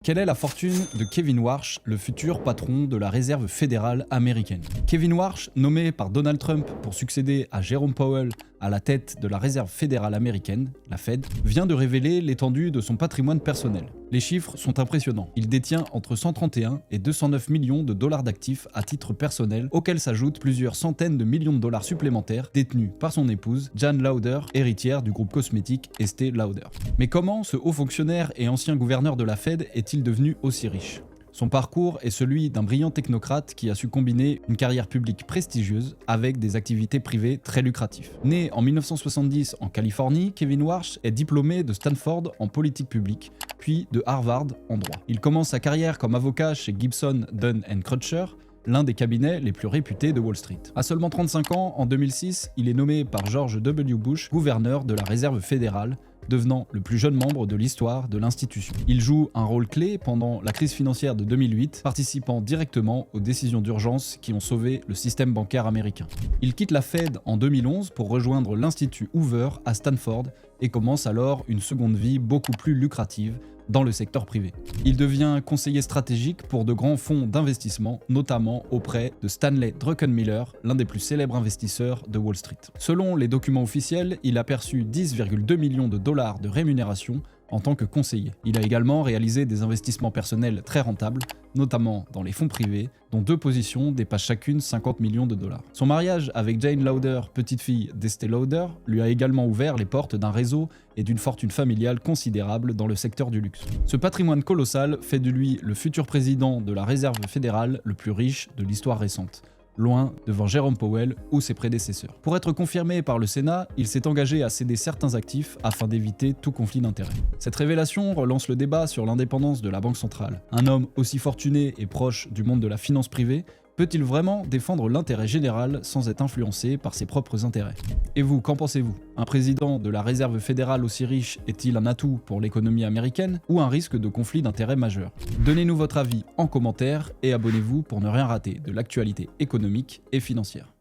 Quelle est la fortune de Kevin Warsh, le futur patron de la Réserve fédérale américaine? Kevin Warsh, nommé par Donald Trump pour succéder à Jerome Powell à la tête de la Réserve fédérale américaine, la Fed, vient de révéler l'étendue de son patrimoine personnel. Les chiffres sont impressionnants. Il détient entre 131 et 209 millions de dollars d'actifs à titre personnel, auxquels s'ajoutent plusieurs centaines de millions de dollars supplémentaires détenus par son épouse, Jan Lauder, héritière du groupe cosmétique Estée Lauder. Mais comment ce haut fonctionnaire et ancien gouverneur de la Fed est-il devenu aussi riche? Son parcours est celui d'un brillant technocrate qui a su combiner une carrière publique prestigieuse avec des activités privées très lucratives. Né en 1970 en Californie, Kevin Warsh est diplômé de Stanford en politique publique, puis de Harvard en droit. Il commence sa carrière comme avocat chez Gibson, Dunn & Crutcher, l'un des cabinets les plus réputés de Wall Street. À seulement 35 ans, en 2006, il est nommé par George W. Bush gouverneur de la Réserve fédérale, devenant le plus jeune membre de l'histoire de l'institution. Il joue un rôle clé pendant la crise financière de 2008, participant directement aux décisions d'urgence qui ont sauvé le système bancaire américain. Il quitte la Fed en 2011 pour rejoindre l'Institut Hoover à Stanford et commence alors une seconde vie beaucoup plus lucrative dans le secteur privé. Il devient conseiller stratégique pour de grands fonds d'investissement, notamment auprès de Stanley Druckenmiller, l'un des plus célèbres investisseurs de Wall Street. Selon les documents officiels, il a perçu 10,2 millions de dollars de rémunération en tant que conseiller. Il a également réalisé des investissements personnels très rentables, notamment dans les fonds privés, dont 2 positions dépassent chacune 50 millions de dollars. Son mariage avec Jane Lauder, petite-fille d'Estée Lauder, lui a également ouvert les portes d'un réseau et d'une fortune familiale considérable dans le secteur du luxe. Ce patrimoine colossal fait de lui le futur président de la Réserve fédérale le plus riche de l'histoire récente, loin devant Jerome Powell ou ses prédécesseurs. Pour être confirmé par le Sénat, il s'est engagé à céder certains actifs afin d'éviter tout conflit d'intérêts. Cette révélation relance le débat sur l'indépendance de la Banque centrale. Un homme aussi fortuné et proche du monde de la finance privée peut-il vraiment défendre l'intérêt général sans être influencé par ses propres intérêts? Et vous, qu'en pensez-vous? Un président de la Réserve fédérale aussi riche est-il un atout pour l'économie américaine ou un risque de conflit d'intérêts majeur? Donnez-nous votre avis en commentaire et abonnez-vous pour ne rien rater de l'actualité économique et financière.